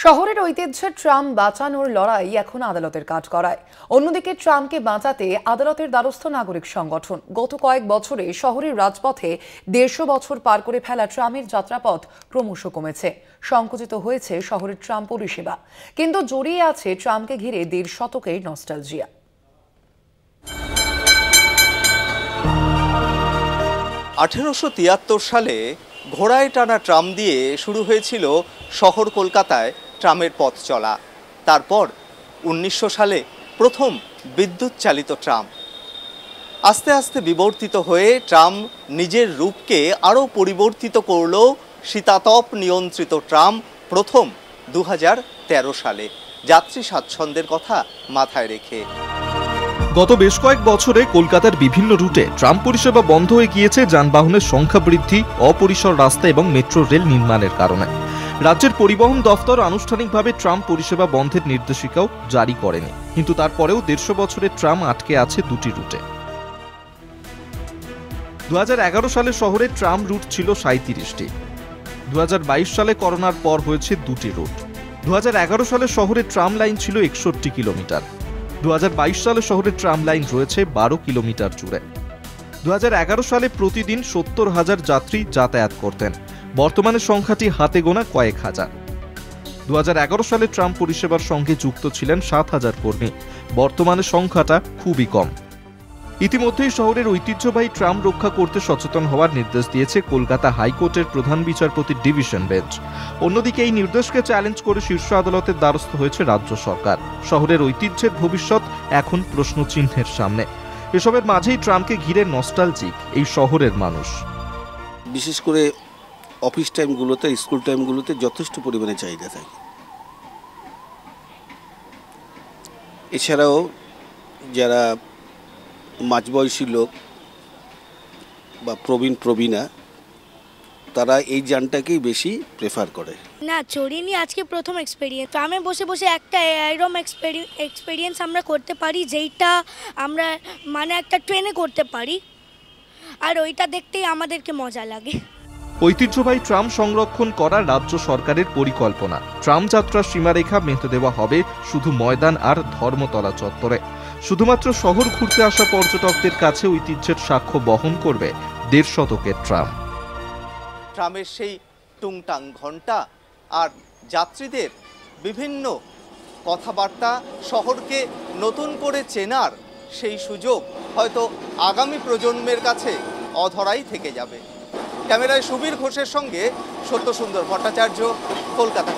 শহরের ঐতিহ্যের ট্রাম বাঁচানোর লড়াই এখন আদালতের কাঠগড়ায়। অন্যদিকে ট্রামকে বাঁচাতে আদালতের দ্বারস্থ নাগরিক সংগঠন। গত কয়েক বছরে শহরের রাজপথে ১৫০ বছর পার করে ফেলা ট্রামের যাত্রাপথ ক্রমশ কমেছে। সংকুচিত হয়েছে শহরের ট্রাম পরিষেবা, কিন্তু জড়িয়ে আছে ট্রামকে ঘিরে ১.৫ শতকের নস্টালজিয়া। সালে ঘোড়ায় টানা ট্রাম দিয়ে শুরু হয়েছিল শহর কলকাতায় ট্রামের পথ চলা। তারপর ১৯০০ সালে প্রথম বিদ্যুৎ চালিত ট্রাম। আস্তে আস্তে বিবর্তিত হয়ে ট্রাম নিজের রূপকে আরও পরিবর্তিত করল শীতাতপ নিয়ন্ত্রিত ট্রাম প্রথম ২০১৩ সালে, যাত্রী স্বাচ্ছন্দ্যের কথা মাথায় রেখে। গত বেশ কয়েক বছরে কলকাতার বিভিন্ন রুটে ট্রাম পরিষেবা বন্ধ হয়ে গিয়েছে যানবাহনের সংখ্যা বৃদ্ধি, অপরিসর রাস্তা এবং মেট্রো রেল নির্মাণের কারণে। রাজ্যের পরিবহন দফতর আনুষ্ঠানিকভাবে ট্রাম পরিষেবা বন্ধের নির্দেশিকাও জারি করেনি, কিন্তু তারপরেও ১৫০ বছরের ট্রাম আটকে আছে দুটি রুটে। ২০১১ সালে শহরে ট্রাম রুট ছিল ৩৭টি। ২০২২ সালে করোনার পর হয়েছে দুটি রুট। ২০১১ সালে শহরে ট্রাম লাইন ছিল ৬১ কিলোমিটার। ২০২২ সালে শহরের ট্রাম লাইন রয়েছে ১২ কিলোমিটার জুড়ে। ২০১১ সালে প্রতিদিন ৭০,০০০ যাত্রী যাতায়াত করতেন, বর্তমানে সংখ্যাটি হাতে গোনা কয়েক হাজার। ২০১১ সালে ট্রাম পরিষেবার সঙ্গে যুক্ত ছিলেন ৭,০০০ কর্মী, বর্তমানে সংখ্যাটা খুবই কম। ইতিমধ্যেই শহরের ঐতিহ্যবাহী ট্রাম রক্ষা করতে সচেতন হওয়ার নির্দেশ দিয়েছে কলকাতা হাইকোর্টের প্রধান বিচারপতির ডিভিশন বেঞ্চ। অন্যদিকে এই নির্দেশকে চ্যালেঞ্জ করে শীর্ষ আদালতের দ্বারস্থ হয়েছে রাজ্য সরকার। শহরের ঐতিহ্যের ভবিষ্যৎ এখন প্রশ্নচিহ্নের সামনে। এসবের মাঝেই ট্রামকে ঘিরে নস্টালজিক এই শহরের মানুষ। বিশেষ করে অফিস টাইমগুলোতে, স্কুল টাইমগুলোতে যথেষ্ট পরিমাণে চাহিদা থাকে। এছাড়াও যারা মাঝবয়সী লোক বা প্রবীণা, তারা এই যানটাকেই বেশি প্রেফার করে। না, চড়িনি, আজকে প্রথম এক্সপেরিয়েন্স। ট্রামে বসে বসে একটা এরকম এক্সপেরিয়েন্স আমরা করতে পারি, যেইটা আমরা একটা ট্রেনে করতে পারি, আর ওইটা দেখতেই আমাদেরকে মজা লাগে। ঐতিহ্যবাহী ট্রাম সংরক্ষণ করা রাজ্য সরকারের পরিকল্পনা। ট্রাম যাত্রার সীমারেখা বেঁধে দেওয়া হবে শুধু ময়দান আর ধর্মতলা চত্বরে। শুধুমাত্র শহর ঘুরতে আসা পর্যটকদের কাছে ঐতিহ্যের সাক্ষ্য বহন করবে ১.৫ শতকের ট্রাম। ট্রামের সেই টুংটাং ঘণ্টা আর যাত্রীদের বিভিন্ন কথাবার্তা, শহরকে নতুন করে চেনার সেই সুযোগ হয়তো আগামী প্রজন্মের কাছে অধরাই থেকে যাবে। ক্যামেরায় সুবীর ঘোষের সঙ্গে সত্যসুন্দর ভট্টাচার্য, কলকাতা।